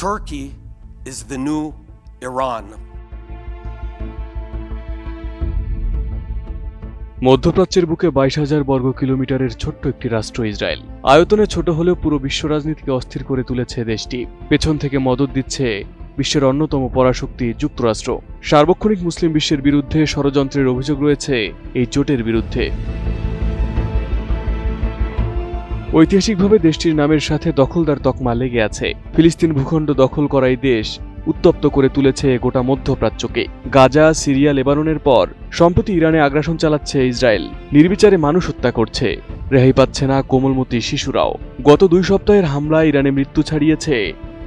Turkey is the new Iran. মধ্যপ্রাচ্যের বুকে 22,000 বর্গ কিলোমিটারের ছোট্ট একটি রাষ্ট্র ইসরায়েল। আয়তনে ছোট হলেও পুরো বিশ্ব রাজনীতিকে অস্থির করে তুলেছে দেশটি। পেছন থেকে মদদ দিচ্ছে বিশ্বের অন্যতম পরাশক্তি যুক্তরাষ্ট্র। সার্বক্ষণিক মুসলিম বিশ্বের বিরুদ্ধে ষড়যন্ত্রের অভিযোগ রয়েছে এই জোটের বিরুদ্ধে। ঐতিহাসিকভাবে দেশটির নামের সাথে দখলদার তকমা লেগে আছে। ফিলিস্তিন ভূখণ্ড দখল করা এই দেশ উত্তপ্ত করে তুলেছে গোটা মধ্যপ্রাচ্যকে। গাজা, সিরিয়া, লেবাননের পর সম্প্রতি ইরানে আগ্রাসন চালাচ্ছে ইসরায়েল। নির্বিচারে মানুষ হত্যা করছে, রেহাই পাচ্ছে না কোমলমতি শিশুরাও। গত 2 সপ্তাহের হামলায় ইরানে মৃত্যু ছাড়িয়েছে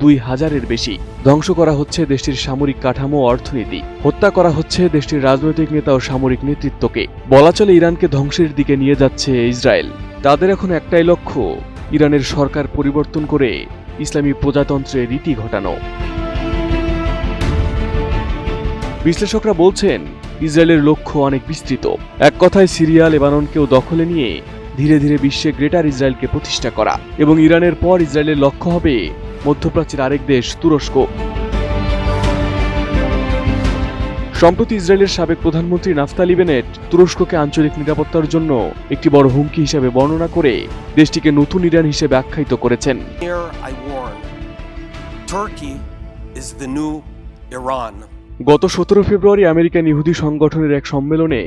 2000-এর বেশি। ধ্বংস করা হচ্ছে দেশটির সামরিক কাঠামো, অর্থনীতি। হত্যা করা হচ্ছে দেশটির রাজনৈতিক নেতা ও সামরিক নেতৃত্বকে। বলা চলে ইরানকে ধ্বংসের দিকে নিয়ে যাচ্ছে ইসরায়েল। তাদের এখন একটাই লক্ষ্য, ইরানের সরকার পরিবর্তন করে ইসলামী প্রজাতন্ত্রের রীতি ঘটানো। বিশ্লেষকরা বলছেন, ইসরায়েলের লক্ষ্য অনেক বিস্তৃত। এক কথায় সিরিয়া, লেবাননকেও দখলে নিয়ে ধীরে ধীরে বিশ্বে গ্রেটার ইসরায়েলকে প্রতিষ্ঠা করা। এবং ইরানের পর ইসরায়েলের লক্ষ্য হবে মধ্যপ্রাচ্যের আরেক দেশ তুরস্ক। সম্প্রতি ইসরায়েলের সাবেক প্রধানমন্ত্রী নাফতালি বেনেট তুরস্ককে আঞ্চলিক নিরাপত্তার জন্য একটি বড় হুমকি হিসেবে বর্ণনা করে দেশটিকে নতুন ইরান হিসেবে আখ্যায়িত করেছেন। Here I warn, Turkey is the new Iran. গত 17 ফেব্রুয়ারি আমেরিকান ইহুদি সংগঠনের এক সম্মেলনে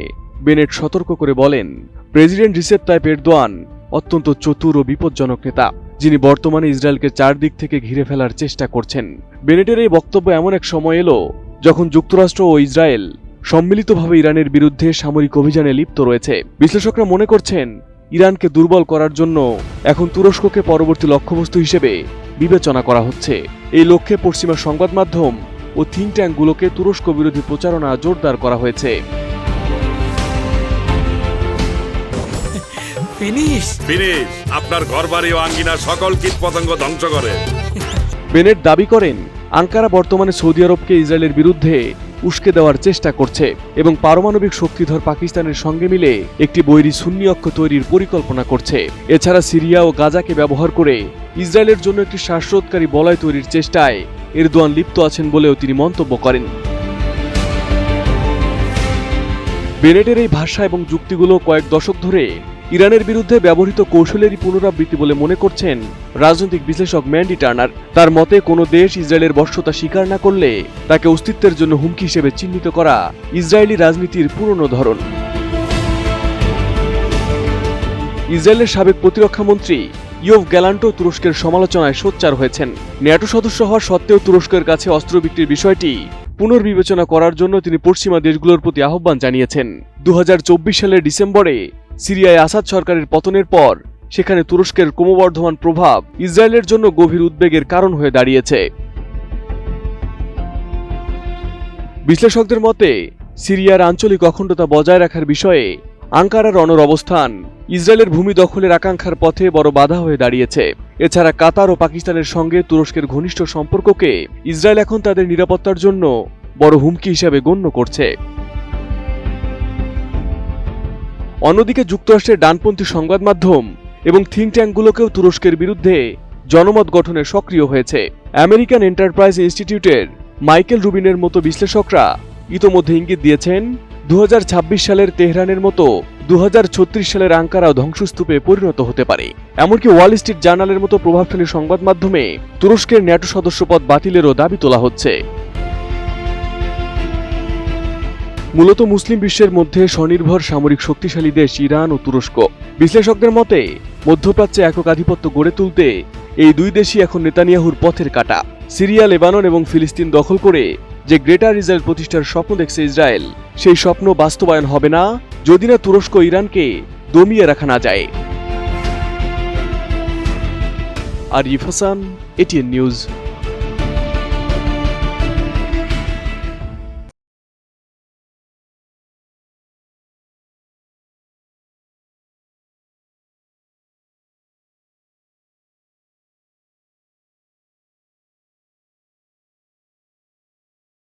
বেনেট সতর্ক করে বলেন, প্রেসিডেন্ট রিসেপ তাইপ এরদোয়ান অত্যন্ত চতুর ও বিপজ্জনক নেতা, যিনি বর্তমানে ইসরায়েলকে চারদিক থেকে ঘিরে ফেলার চেষ্টা করছেন। বেনেটের এই বক্তব্য এমন এক সময় এলো যখন যুক্তরাষ্ট্র ও ইসরায়েল সম্মিলিতভাবে ইরানের বিরুদ্ধে সামরিক অভিযানে লিপ্ত রয়েছে। বিশ্লেষকরা মনে করছেন, ইরানকে দুর্বল করার জন্য এখন তুরস্ককে পরবর্তী লক্ষ্যবস্তু হিসেবে বিবেচনা করা হচ্ছে। এই লক্ষ্যে পশ্চিমা সংবাদ মাধ্যম ও থিঙ্ক ট্যাঙ্কগুলোকে তুরস্ক বিরোধী প্রচারণা জোরদার করা হয়েছে। ফিনিশ আপনার ঘরবাড়ি ও আঙ্গিনার সকল কীটপতঙ্গ ধ্বংস করে। বেনেট দাবি করেন, আঙ্কারা বর্তমানে সৌদি আরবকে ইসরায়েলের বিরুদ্ধে উস্কে দেওয়ার চেষ্টা করছে এবং পারমাণবিক শক্তিধর পাকিস্তানের সঙ্গে মিলে একটি বৈরী সুন্নি অক্ষ তৈরির পরিকল্পনা করছে। এছাড়া সিরিয়া ও গাজাকে ব্যবহার করে ইসরায়েলের জন্য একটি শ্বাসরোধকারী বলয় তৈরির চেষ্টায় এরদোয়ান লিপ্ত আছেন বলেও তিনি মন্তব্য করেন। বেনেটের এই ভাষা এবং যুক্তিগুলো কয়েক দশক ধরে ইরানের বিরুদ্ধে ব্যবহৃত কৌশলেরই পুনরাবৃত্তি বলে মনে করছেন রাজনৈতিক বিশ্লেষক ম্যান্ডি টার্নার। তার মতে, কোনো দেশ ইসরায়েলের বর্ষতা স্বীকার না করলে তাকে অস্তিত্বের জন্য হুমকি হিসেবে চিহ্নিত করা ইসরায়েলি রাজনীতির পুরনো ধরন। ইসরায়েলের সাবেক প্রতিরক্ষামন্ত্রী ইয়োভ গ্যালান্টো তুরস্কের সমালোচনায় সোচ্চার হয়েছেন। ন্যাটো সদস্য হওয়া সত্ত্বেও তুরস্কের কাছে অস্ত্র বিক্রির বিষয়টি পুনর্বিবেচনা করার জন্য তিনি পশ্চিমা দেশগুলোর প্রতি আহ্বান জানিয়েছেন। 2024 সালের ডিসেম্বরে সিরিয়ায় আসাদ সরকারের পতনের পর সেখানে তুরস্কের ক্রমবর্ধমান প্রভাব ইসরায়েলের জন্য গভীর উদ্বেগের কারণ হয়ে দাঁড়িয়েছে। বিশ্লেষকদের মতে, সিরিয়ার আঞ্চলিক অখণ্ডতা বজায় রাখার বিষয়ে আঙ্কারার অনড় অবস্থান ইসরায়েলের ভূমি দখলের আকাঙ্ক্ষার পথে বড় বাধা হয়ে দাঁড়িয়েছে। এছাড়া কাতার ও পাকিস্তানের সঙ্গে তুরস্কের ঘনিষ্ঠ সম্পর্ককে ইসরায়েল এখন তাদের নিরাপত্তার জন্য বড় হুমকি হিসেবে গণ্য করছে। অন্যদিকে যুক্তরাষ্ট্রের ডানপন্থী সংবাদ মাধ্যম এবং থিঙ্ক ট্যাঙ্কগুলোকেও তুরস্কের বিরুদ্ধে জনমত গঠনে সক্রিয় হয়েছে। আমেরিকান এন্টারপ্রাইজ ইনস্টিটিউটের মাইকেল রুবিনের মতো বিশ্লেষকরা ইতোমধ্যে ইঙ্গিত দিয়েছেন, 2026 সালের তেহরানের মতো 2036 সালের আঙ্কারাও ধ্বংসস্তূপে পরিণত হতে পারে। এমনকি ওয়াল স্ট্রিট জার্নালের মতো প্রভাবশালী সংবাদ মাধ্যমে তুরস্কের ন্যাটো সদস্যপদ বাতিলেরও দাবি তোলা হচ্ছে। মূলত মুসলিম বিশ্বের মধ্যে স্বনির্ভর সামরিক শক্তিশালী দেশ ইরান ও তুরস্ক। বিশ্লেষকদের মতে, মধ্যপ্রাচ্যে একক আধিপত্য গড়ে তুলতে এই দুই দেশই এখন নেতানিয়াহুর পথের কাঁটা। সিরিয়া, লেবানন এবং ফিলিস্তিন দখল করে যে গ্রেটার ইসরায়েল প্রতিষ্ঠার স্বপ্ন দেখছে ইসরায়েল, সেই স্বপ্ন বাস্তবায়ন হবে না যদি না তুরস্ক ইরানকে দমিয়ে রাখা না যায়। Arif Hasan, ATN news.